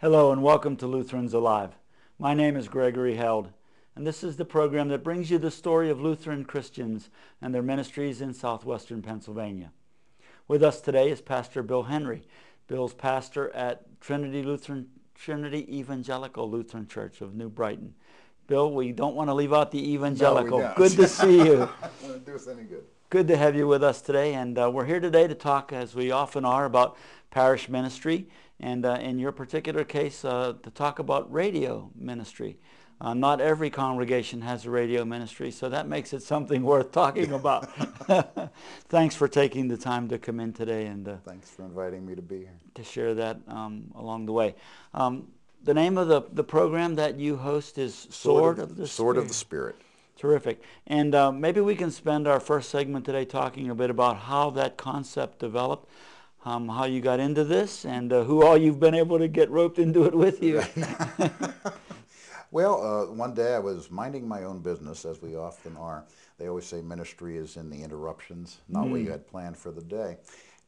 Hello and welcome to Lutherans Alive. My name is Gregory, and this is the program that brings you the story of Lutheran Christians and their ministries in southwestern Pennsylvania. With us today is Pastor Bill Henry. Bill's pastor at Trinity Evangelical Lutheran Church of New Brighton. Bill, we don't want to leave out the evangelical. No, we don't. Good to see you. Wouldn't do us any good. Good to have you with us today, and we're here today to talk, as we often are, about parish ministry, and in your particular case, to talk about radio ministry. Not every congregation has a radio ministry, so that makes it something worth talking about. Thanks for taking the time to come in today and Thanks for inviting me to be here. to share that along the way. The name of the program that you host is Sword of the Spirit. Sword of the Spirit. Terrific. And maybe we can spend our first segment today talking a bit about how that concept developed, how you got into this, and who all you've been able to get roped into it with you. Well, one day I was minding my own business, as we often are. They always say ministry is in the interruptions, not what you had planned for the day.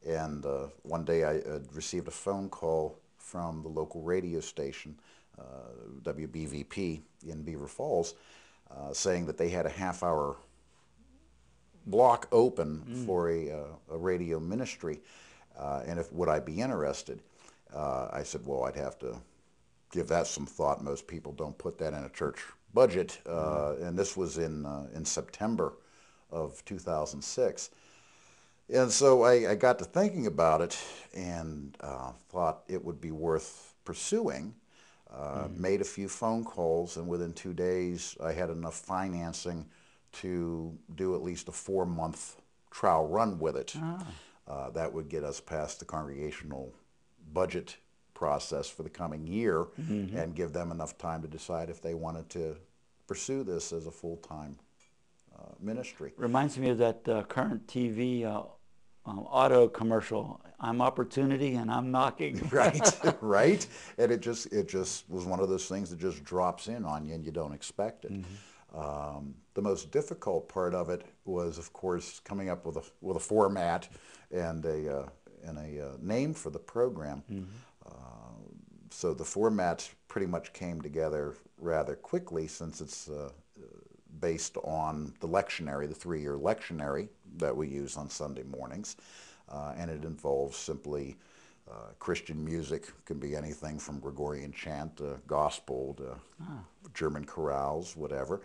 And one day I received a phone call from the local radio station, WBVP in Beaver Falls, saying that they had a half-hour block open for a radio ministry, and would I be interested? I said, well, I'd have to give that some thought. Most people don't put that in a church budget, and this was in September of 2006. And so I got to thinking about it and thought it would be worth pursuing. Made a few phone calls, and within 2 days I had enough financing to do at least a 4-month trial run with it. That would get us past the congregational budget process for the coming year and give them enough time to decide if they wanted to pursue this as a full-time ministry. Reminds me of that current TV auto commercial. I'm opportunity and I'm knocking. Right, right. And it just was one of those things that just drops in on you and you don't expect it. The most difficult part of it was, of course, coming up with a format and a name for the program. So the format pretty much came together rather quickly, since it's based on the lectionary, the 3-year lectionary that we use on Sunday mornings, and it involves simply Christian music. Can be anything from Gregorian chant to gospel to German chorales, whatever.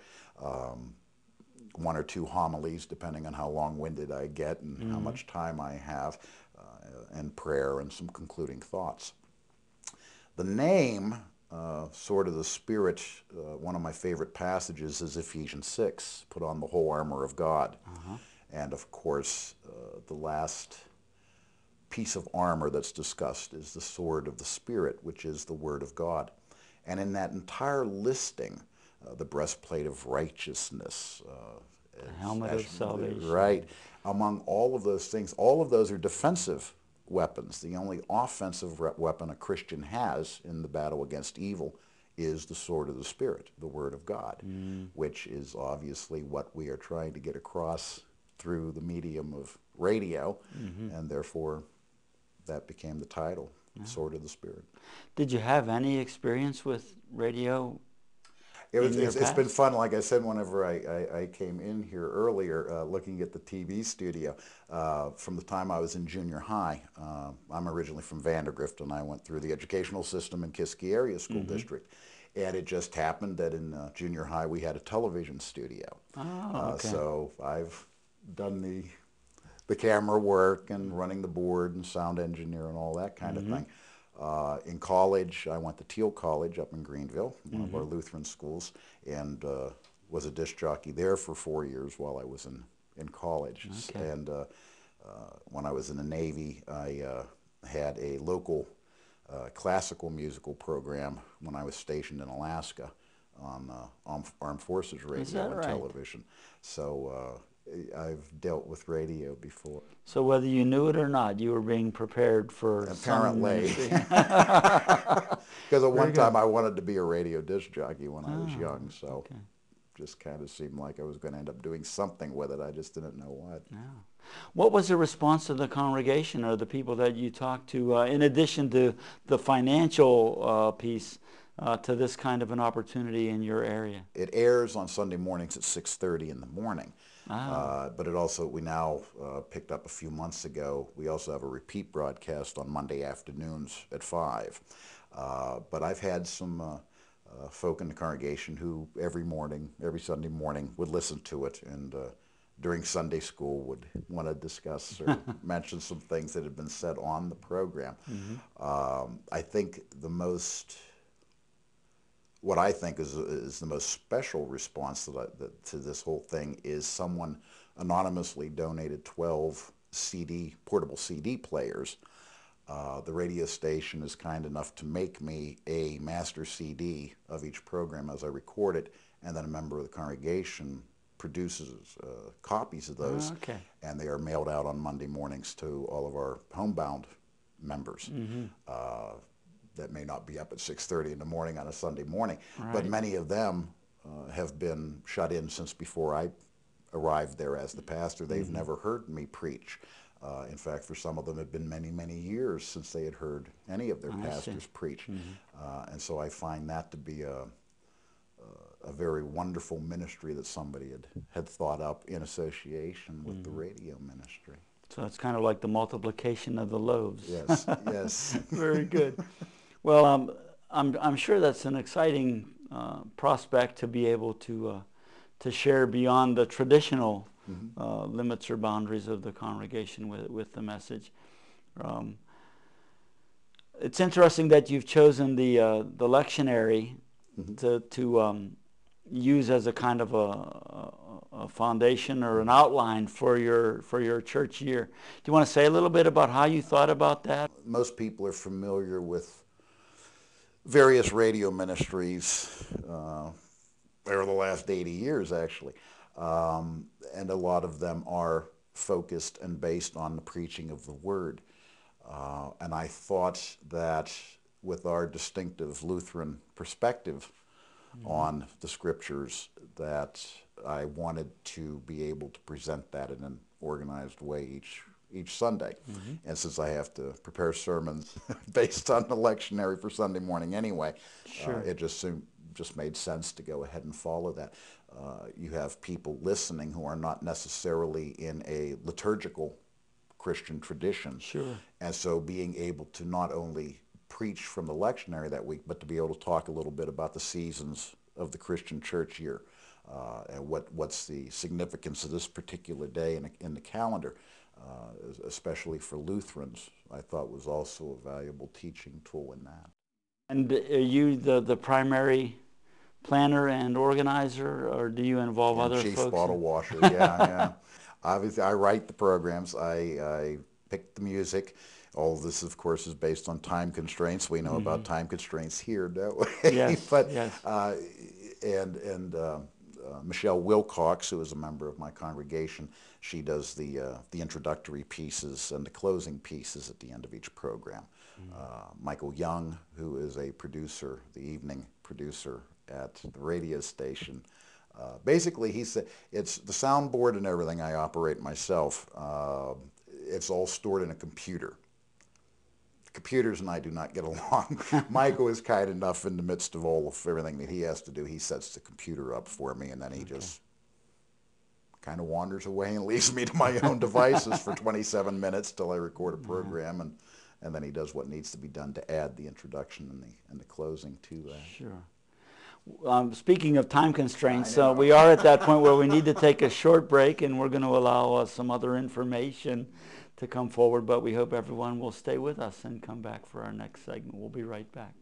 1 or 2 homilies, depending on how long-winded I get and how much time I have, and prayer and some concluding thoughts. The name, Sword of the Spirit, one of my favorite passages is Ephesians 6, put on the whole armor of God. And of course, the last piece of armor that's discussed is the Sword of the Spirit, which is the Word of God. And in that entire listing, the breastplate of righteousness, the helmet of salvation. Right. Among all of those things, all of those are defensive weapons. The only offensive weapon a Christian has in the battle against evil is the sword of the Spirit, the Word of God, which is obviously what we are trying to get across through the medium of radio, and therefore that became the title, Sword of the Spirit. Did you have any experience with radio? It's been fun. Like I said, whenever I came in here earlier, looking at the TV studio, from the time I was in junior high. I'm originally from Vandergrift, and I went through the educational system in Kiski Area School District. And it just happened that in junior high we had a television studio. So I've done the camera work and running the board and sound engineer and all that kind of thing. In college, I went to Teal College up in Greenville, one of our Lutheran schools, and was a disc jockey there for 4 years while I was in college. And when I was in the Navy, I had a local classical musical program when I was stationed in Alaska on Armed Forces Radio and television. So I've dealt with radio before. So whether you knew it or not, you were being prepared for apparently. Because at one time I wanted to be a radio disc jockey when I was young, so just kind of seemed like I was going to end up doing something with it. I just didn't know what. What was the response of the congregation or the people that you talked to, in addition to the financial piece, to this kind of an opportunity in your area? It airs on Sunday mornings at 6:30 in the morning. Ah. But it also, we now picked up a few months ago, we also have a repeat broadcast on Monday afternoons at 5. But I've had some folk in the congregation who every Sunday morning would listen to it, and during Sunday school would want to discuss or mention some things that had been said on the program. I think what I think is the most special response to this whole thing is someone anonymously donated 12 portable CD players. The radio station is kind enough to make me a master CD of each program as I record it, and then a member of the congregation produces copies of those, and they are mailed out on Monday mornings to all of our homebound members. That may not be up at 6:30 in the morning on a Sunday morning, but many of them have been shut in since before I arrived there as the pastor. They've never heard me preach. In fact, for some of them, it had been many, many years since they had heard any of their pastors preach. And so I find that to be a very wonderful ministry that somebody had thought up in association with the radio ministry. So it's kind of like the multiplication of the loaves. Yes, yes. Very good. Well, I'm sure that's an exciting prospect to be able to share beyond the traditional limits or boundaries of the congregation with the message. It's interesting that you've chosen the lectionary to use as a kind of a foundation or an outline for your church year. Do you want to say a little bit about how you thought about that? Most people are familiar with various radio ministries over the last 80 years, actually. And a lot of them are focused and based on the preaching of the Word. And I thought that with our distinctive Lutheran perspective on the Scriptures, that I wanted to be able to present that in an organized way each Sunday. And since I have to prepare sermons based on the lectionary for Sunday morning anyway, it just made sense to go ahead and follow that. You have people listening who are not necessarily in a liturgical Christian tradition. And so being able to not only preach from the lectionary that week, but to be able to talk a little bit about the seasons of the Christian church year, and what's the significance of this particular day in the calendar, especially for Lutherans, I thought was also a valuable teaching tool in that. And are you the primary planner and organizer, or do you involve other chief folks? Bottle washer, yeah. Obviously, I write the programs. I pick the music. All of this, of course, is based on time constraints. We know about time constraints here, don't we? Yes, but, yes. Michelle Wilcox, who is a member of my congregation, she does the introductory pieces and the closing pieces at the end of each program. Michael Young, who is a producer, the evening producer at the radio station. Basically, it's the soundboard and everything I operate myself. It's all stored in a computer. Computers and I do not get along. Michael is kind enough in the midst of everything that he has to do. He sets the computer up for me, and then he just kind of wanders away and leaves me to my own devices for 27 minutes till I record a program, and then he does what needs to be done to add the introduction and the closing to that. Sure. Speaking of time constraints, we are at that point where we need to take a short break, and we're going to allow some other information to come forward, but we hope everyone will stay with us and come back for our next segment. We'll be right back.